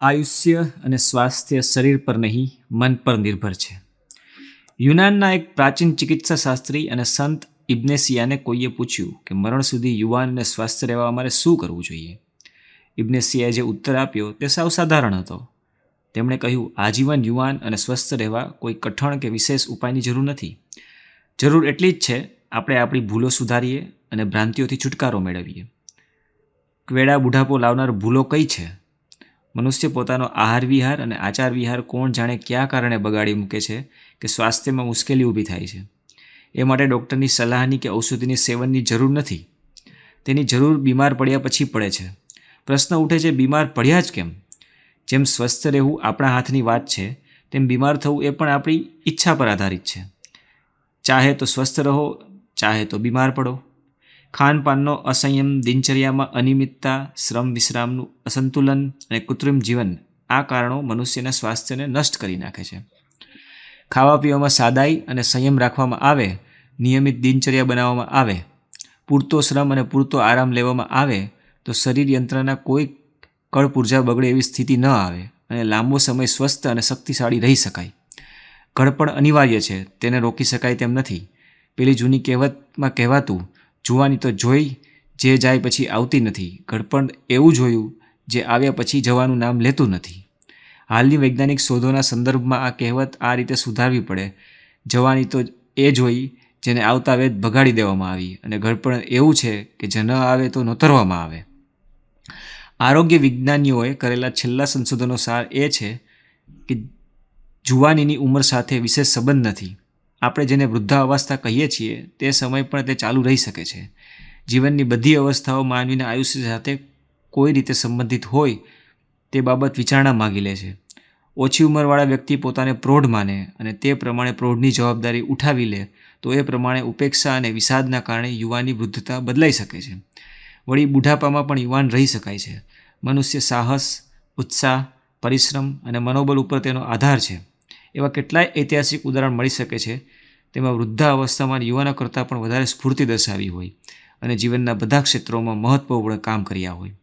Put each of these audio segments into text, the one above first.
આયુષ્ય અને સ્વાસ્થ્ય શરીર પર નહીં, મન પર નિર્ભર છે. યુનાનના એક પ્રાચીન ચિકિત્સા શાસ્ત્રી અને સંત ઇબ્ને સિયાને કોઈએ પૂછ્યું કે મરણ સુધી યુવાન અને સ્વસ્થ રહેવા અમારે શું કરવું જોઈએ. ઇબ્ને સિયાએ જે ઉત્તર આપ્યો તે સાવ સાધારણ હતો. તેમણે કહ્યું, આજીવન યુવાન અને સ્વસ્થ રહેવા કોઈ કઠણ કે વિશેષ ઉપાયની જરૂર નથી. જરૂર એટલી જ છે, આપણે આપણી ભૂલો સુધારીએ અને ભ્રાંતિઓથી છુટકારો મેળવીએ. ક્વેડા બુઢાપો લાવનાર ભૂલો કઈ છે? મનુષ્ય પોતાનો આહાર વિહાર અને આચાર વિહાર કોણ જાણે કયા કારણે બગાડી મૂકે છે કે સ્વાસ્થ્યમાં મુશ્કેલી ઊભી થાય છે. એ માટે ડૉક્ટરની સલાહની કે ઔષધિની સેવનની જરૂર નથી. તેની જરૂર બીમાર પડ્યા પછી પડે છે. પ્રશ્ન ઉઠે છે, બીમાર પડ્યા જ કેમ? જેમ સ્વસ્થ રહેવું આપણા હાથની વાત છે, તેમ બીમાર થવું એ પણ આપણી ઈચ્છા પર આધારિત છે. ચાહે તો સ્વસ્થ રહો, ચાહે તો બીમાર પડો. ખાનપાનનો અસંયમ, દિનચર્યામાં અનિયમિતતા, શ્રમ વિશ્રામનું અસંતુલન અને કૃત્રિમ જીવન આ કારણો મનુષ્યના સ્વાસ્થ્યને નષ્ટ કરી નાખે છે. ખાવા પીવામાં સાદાઈ અને સંયમ રાખવામાં આવે, નિયમિત દિનચર્યા બનાવવામાં આવે, પૂરતો શ્રમ અને પૂરતો આરામ લેવામાં આવે તો શરીર યંત્રના કોઈ કળ પૂર્જા બગડે એવી સ્થિતિ ન આવે અને લાંબો સમય સ્વસ્થ અને શક્તિશાળી રહી શકાય. ઘડપણ અનિવાર્ય છે, તેને રોકી શકાય તેમ નથી. પેલી જૂની કહેવતમાં કહેવાતું, જુવાની તો જોઈ, જે જાય પછી આવતી નથી. ઘડપણ એવું જોયું જે આવ્યા પછી જવાનું નામ લેતું નથી. હાલની વૈજ્ઞાનિક શોધોના સંદર્ભમાં આ કહેવત આ રીતે સુધારવી પડે. જવાની તો એ જોઈ જેને આવતા વેત ભગાડી દેવામાં આવી, અને ઘડપણ એવું છે કે જે ન આવે તો નોતરવામાં આવે. આરોગ્ય વિજ્ઞાનીઓએ કરેલા છેલ્લા સંશોધનો સાર એ છે કે જુવાનીની ઉંમર સાથે વિશેષ સંબંધ નથી. આપણે જેને વૃદ્ધાવસ્થા કહીએ છીએ તે સમય પણ તે ચાલુ રહી શકે છે. જીવનની બધી અવસ્થાઓ માનવીના આયુષ્ય સાથે કોઈ રીતે સંબંધિત હોય તે બાબત વિચારણા માગી લે છે. ઓછી ઉંમરવાળા વ્યક્તિ પોતાને પ્રૌઢ માને અને તે પ્રમાણે પ્રૌઢની જવાબદારી ઉઠાવી લે તો એ પ્રમાણે ઉપેક્ષા અને વિષાદના કારણે યુવાની વૃદ્ધતા બદલાઈ શકે છે. વળી બુઢાપામાં પણ યુવાન રહી શકાય છે. મનુષ્ય સાહસ, ઉત્સાહ, પરિશ્રમ અને મનોબળ ઉપર તેનો આધાર છે. એવા કેટલાય ઐતિહાસિક ઉદાહરણ મળી શકે છે. તેમાં વૃદ્ધાવસ્થામાં યુવાનો કરતાં પણ વધારે સ્ફૂર્તિ દર્શાવી હોય અને જીવનના બધા ક્ષેત્રોમાં મહત્વપૂર્ણ કામ કર્યા હોય.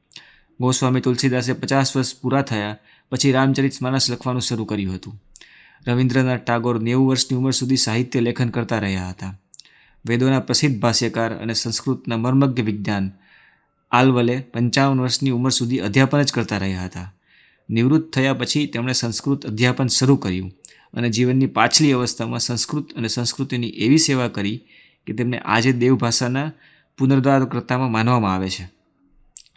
ગોસ્વામી તુલસીદાસે 50 વર્ષ પૂરા થયા પછી રામચરિતમાનસ લખવાનું શરૂ કર્યું હતું. રવિન્દ્રનાથ ટાગોર 90 વર્ષની ઉંમર સુધી સાહિત્ય લેખન કરતા રહ્યા હતા. વેદોના પ્રસિદ્ધ ભાષ્યકાર અને સંસ્કૃતના મર્મજ્ઞ વિદ્વાન આલવલે 55 વર્ષની ઉંમર સુધી અધ્યાપન જ કરતા રહ્યા હતા. નિવૃત્ત થયા પછી તેમણે સંસ્કૃત અધ્યાપન શરૂ કર્યું અને જીવનની પાછલી અવસ્થામાં સંસ્કૃત અને સંસ્કૃતિની એવી સેવા કરી કે તેમને આજે દેવભાષાના પુનરુદ્ધારકર્તામાં માનવામાં આવે છે.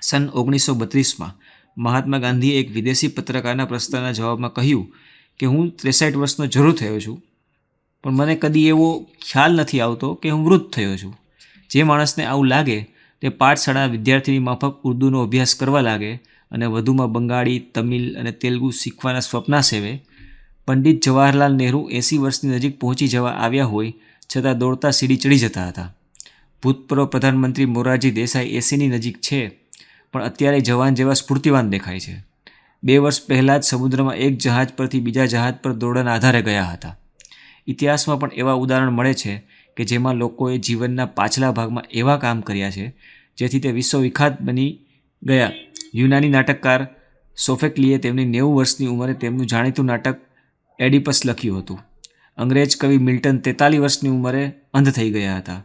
સન 1932માં મહાત્મા ગાંધીએ એક વિદેશી પત્રકારના પ્રશ્નના જવાબમાં કહ્યું કે હું 63 વર્ષનો જરૂર થયો છું, પણ મને કદી એવો ખ્યાલ નથી આવતો કે હું વૃદ્ધ થયો છું. જે માણસને આવું લાગે તે પાઠશાળા વિદ્યાર્થીની માફક ઉર્દૂનો અભ્યાસ કરવા લાગે અને વધુમાં બંગાળી, તમિલ અને તેલુગુ શીખવાના સ્વપ્ના સેવે. પંડિત જવાહરલાલ નહેરુ 80 વર્ષની નજીક પહોંચી જવા આવ્યા હોય છતાં દોડતા સીડી ચડી જતા હતા. ભૂતપૂર્વ પ્રધાનમંત્રી મોરારજી દેસાઈ 80ની નજીક છે, પણ અત્યારે જવાન જેવા સ્ફૂર્તિવાન દેખાય છે. 2 વર્ષ પહેલાં જ સમુદ્રમાં એક જહાજ પરથી બીજા જહાજ પર દોરડાના આધારે ગયા હતા. ઇતિહાસમાં પણ એવા ઉદાહરણ મળે છે કે જેમાં લોકોએ જીવનના પાછલા ભાગમાં એવા કામ કર્યા છે જેથી તે વિશ્વવિખ્યાત બની ગયા. યુનાની નાટકકાર સોફોક્લીએ તેમની 90 વર્ષની ઉંમરે તેમનું જાણીતું નાટક એડિપસ લખ્યું હતું. અંગ્રેજ કવિ મિલ્ટન 43 વર્ષની ઉંમરે અંધ થઈ ગયા હતા.